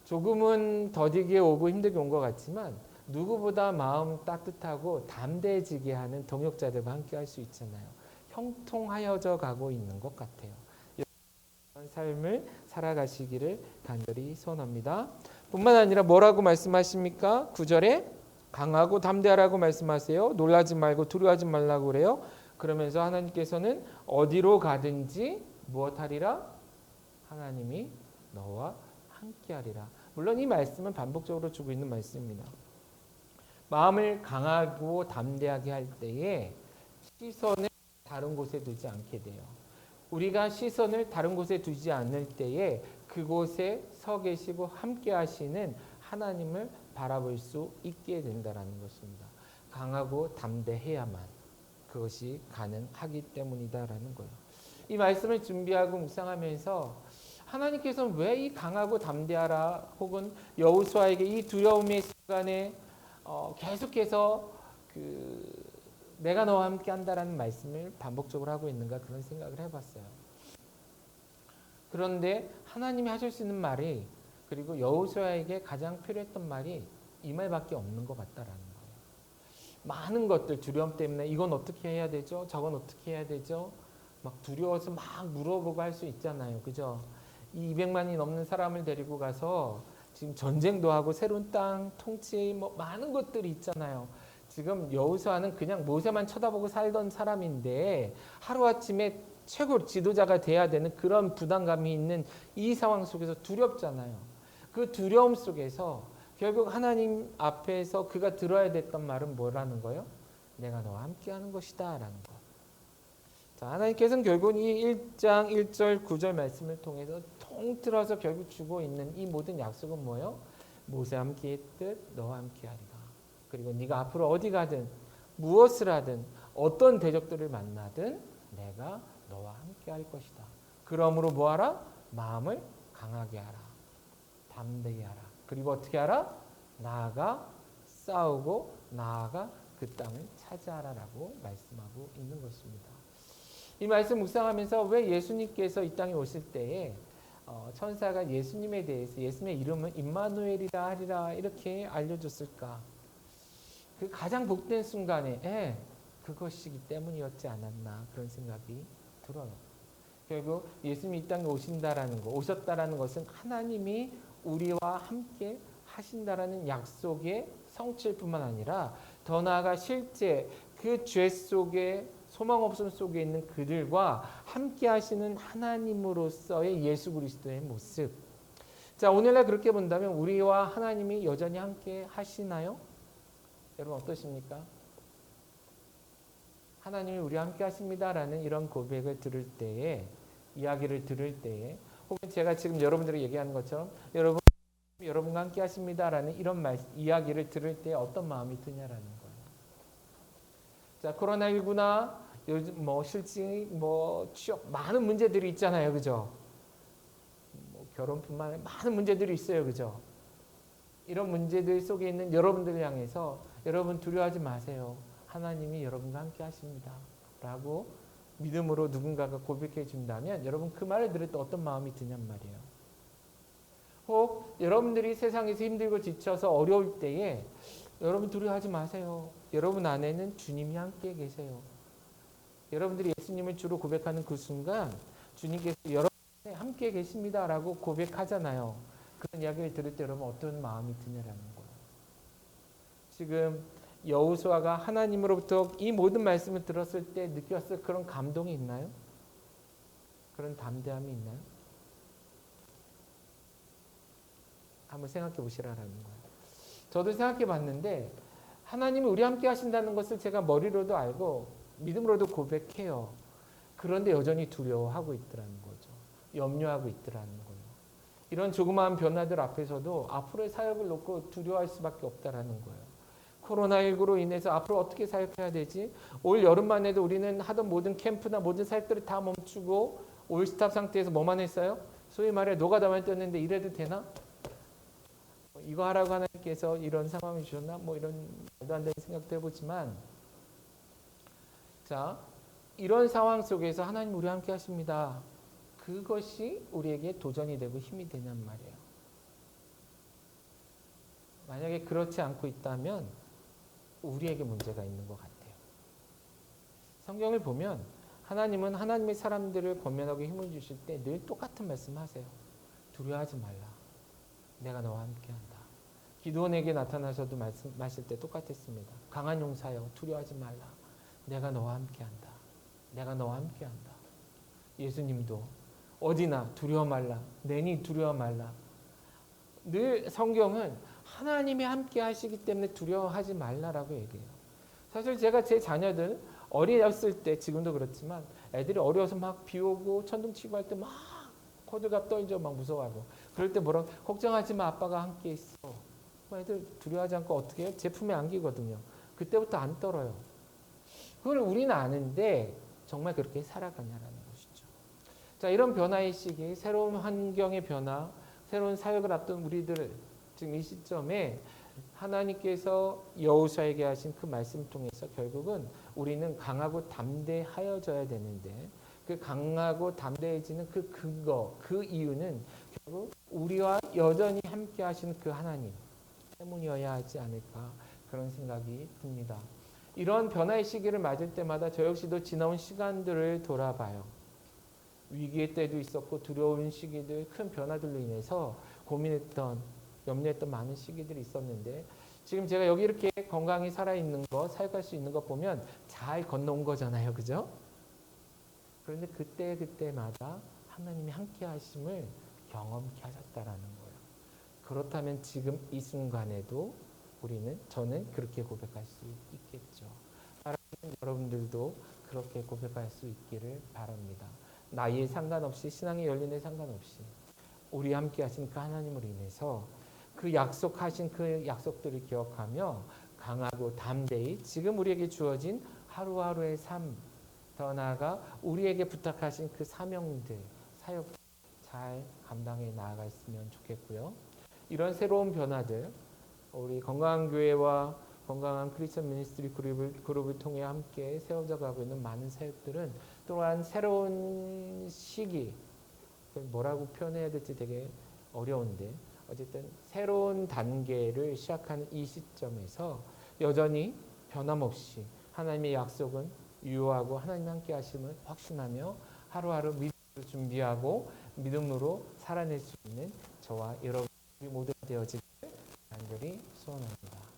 조금은 더디게 오고 힘들게 온 것 같지만 누구보다 마음 따뜻하고 담대해지게 하는 동역자들과 함께 할 수 있잖아요. 형통하여져 가고 있는 것 같아요. 이런 삶을 살아가시기를 간절히 소원합니다. 뿐만 아니라 뭐라고 말씀하십니까? 9절에 강하고 담대하라고 말씀하세요. 놀라지 말고 두려워하지 말라고 그래요. 그러면서 하나님께서는 어디로 가든지 무엇하리라? 하나님이 너와 함께하리라. 물론 이 말씀은 반복적으로 주고 있는 말씀입니다. 마음을 강하고 담대하게 할 때에 시선을 다른 곳에 두지 않게 돼요. 우리가 시선을 다른 곳에 두지 않을 때에 그곳에 서 계시고 함께 하시는 하나님을 바라볼 수 있게 된다는 것입니다. 강하고 담대해야만 그것이 가능하기 때문이다라는 거예요. 이 말씀을 준비하고 묵상하면서 하나님께서는 왜 이 강하고 담대하라 혹은 여호수아에게 이 두려움의 순간에 계속해서 내가 너와 함께 한다라는 말씀을 반복적으로 하고 있는가 그런 생각을 해봤어요. 그런데 하나님이 하실 수 있는 말이 그리고 여호수아에게 가장 필요했던 말이 이 말밖에 없는 것 같다라는 거예요. 많은 것들 두려움 때문에 이건 어떻게 해야 되죠? 저건 어떻게 해야 되죠? 막 두려워서 막 물어보고 할 수 있잖아요. 그죠? 이 200만이 넘는 사람을 데리고 가서 지금 전쟁도 하고 새로운 땅 통치 뭐 많은 것들이 있잖아요. 지금 여호수아는 그냥 모세만 쳐다보고 살던 사람인데 하루아침에 최고 지도자가 돼야 되는 그런 부담감이 있는 이 상황 속에서 두렵잖아요. 그 두려움 속에서 결국 하나님 앞에서 그가 들어야 됐던 말은 뭐라는 거예요? 내가 너와 함께하는 것이다 라는 거. 자, 하나님께서는 결국 이 1장 1절 9절 말씀을 통해서 통틀어서 결국 주고 있는 이 모든 약속은 뭐예요? 모세와 함께 했듯 너와 함께 하리라. 그리고 네가 앞으로 어디 가든 무엇을 하든 어떤 대적들을 만나든 내가 너와 함께 할 것이다. 그러므로 뭐하라? 마음을 강하게 하라. 담대히 하라. 그리고 어떻게 하라? 나아가 싸우고 나아가 그 땅을 차지하라라고 말씀하고 있는 것입니다. 이 말씀 묵상하면서 왜 예수님께서 이 땅에 오실 때에 천사가 예수님에 대해서 예수님의 이름은 임마누엘이라 하리라 이렇게 알려줬을까? 그 가장 복된 순간에 그것이기 때문이었지 않았나 그런 생각이 들어요. 결국 예수님이 이 땅에 오신다라는 거, 오셨다라는 것은 하나님이 우리와 함께 하신다라는 약속의 성취뿐만 아니라 더 나아가 실제 그 죄 속에 소망 없음 속에 있는 그들과 함께 하시는 하나님으로서의 예수 그리스도의 모습. 자, 오늘날 그렇게 본다면 우리와 하나님이 여전히 함께 하시나요? 여러분 어떠십니까? 하나님이 우리와 함께 하십니다라는 이런 고백을 들을 때에, 이야기를 들을 때에, 혹은 제가 지금 여러분들이 얘기하는 것처럼 여러분과 함께 하십니다라는 이런 이야기를 들을 때 어떤 마음이 드냐라는 거예요. 자, 코로나19나 요즘 실직, 취업 많은 문제들이 있잖아요, 그죠? 결혼뿐만 아니라 많은 문제들이 있어요, 그죠? 이런 문제들 속에 있는 여러분들을 향해서 여러분 두려워하지 마세요. 하나님이 여러분과 함께 하십니다. 라고 믿음으로 누군가가 고백해 준다면 여러분 그 말을 들을 때 어떤 마음이 드냔 말이에요. 혹 여러분들이 세상에서 힘들고 지쳐서 어려울 때에 여러분 두려워하지 마세요. 여러분 안에는 주님이 함께 계세요. 여러분들이 예수님을 주로 고백하는 그 순간 주님께서 여러분과 함께 계십니다라고 고백하잖아요. 그런 이야기를 들을 때 여러분 어떤 마음이 드냐라는 거예요. 지금 여호수아가 하나님으로부터 이 모든 말씀을 들었을 때 느꼈을 그런 감동이 있나요? 그런 담대함이 있나요? 한번 생각해 보시라는 거예요. 저도 생각해 봤는데 하나님이 우리 함께 하신다는 것을 제가 머리로도 알고 믿음으로도 고백해요. 그런데 여전히 두려워하고 있더라는 거죠. 염려하고 있더라는 거예요. 이런 조그마한 변화들 앞에서도 앞으로의 사역을 놓고 두려워할 수밖에 없다라는 거예요. 코로나19로 인해서 앞으로 어떻게 사역해야 되지? 올 여름만 해도 우리는 하던 모든 캠프나 모든 사역들을 다 멈추고 올스탑 상태에서 뭐만 했어요? 소위 말해 노가다만 뛰었는데 이래도 되나? 이거 하라고 하나님께서 이런 상황을 주셨나? 이런 말도 안 되는 생각도 해보지만 자, 이런 상황 속에서 하나님 우리와 함께 하십니다. 그것이 우리에게 도전이 되고 힘이 되냔 말이에요. 만약에 그렇지 않고 있다면 우리에게 문제가 있는 것 같아요. 성경을 보면 하나님은 하나님의 사람들을 권면하고 힘을 주실 때 늘 똑같은 말씀하세요. 두려워하지 말라. 내가 너와 함께한다. 기드온에게 나타나셔도 말씀하실 때 똑같았습니다. 강한 용사여 두려워하지 말라. 내가 너와 함께한다. 내가 너와 함께한다. 예수님도 어디나 두려워 말라. 내니 두려워 말라. 늘 성경은 하나님이 함께 하시기 때문에 두려워하지 말라라고 얘기해요. 사실 제가 제 자녀들 어렸을 때 지금도 그렇지만 애들이 어려서 막 비 오고 천둥 치고 할 때 막 호들갑 떨죠. 막 무서워하고. 그럴 때 뭐라고 걱정하지 마. 아빠가 함께 있어. 애들 두려워하지 않고 어떻게 해요? 제품에 안기거든요. 그때부터 안 떨어요. 그걸 우리는 아는데 정말 그렇게 살아가냐라는 것이죠. 자, 이런 변화의 시기, 새로운 환경의 변화, 새로운 사역을 앞둔 우리들 지금 이 시점에 하나님께서 여호수아에게 하신 그 말씀을 통해서 결국은 우리는 강하고 담대하여져야 되는데 그 강하고 담대해지는 그 근거, 그 이유는 결국 우리와 여전히 함께 하시는 그 하나님 때문이어야 하지 않을까 그런 생각이 듭니다. 이런 변화의 시기를 맞을 때마다 저 역시도 지나온 시간들을 돌아봐요. 위기의 때도 있었고 두려운 시기들, 큰 변화들로 인해서 고민했던, 염려했던 많은 시기들이 있었는데 지금 제가 여기 이렇게 건강히 살아있는 거, 살아갈 수 있는 거 보면 잘 건너온 거잖아요. 그죠? 그런데 그때마다 하나님이 함께 하심을 경험케 하셨다라는 거예요. 그렇다면 지금 이 순간에도 저는 그렇게 고백할 수 있겠죠. 사랑하는 여러분들도 그렇게 고백할 수 있기를 바랍니다. 나이에 상관없이, 신앙의 연륜에 상관없이 우리 함께 하신 그 하나님으로 인해서 그 약속하신 그 약속들을 기억하며 강하고 담대히 지금 우리에게 주어진 하루하루의 삶, 더 나아가 우리에게 부탁하신 그 사명들, 사역 잘 감당해 나아갔으면 좋겠고요. 이런 새로운 변화들, 우리 건강한 교회와 건강한 크리스천 미니스트리 그룹을 통해 함께 세워져 가고 있는 많은 사역들은 또한 새로운 시기, 뭐라고 표현해야 될지 되게 어려운데 어쨌든 새로운 단계를 시작하는 이 시점에서 여전히 변함없이 하나님의 약속은 유효하고 하나님 함께 하심을 확신하며 하루하루 믿음으로 준비하고 믿음으로 살아낼 수 있는 저와 여러분 모두가 되어지기를 간절히 소원합니다.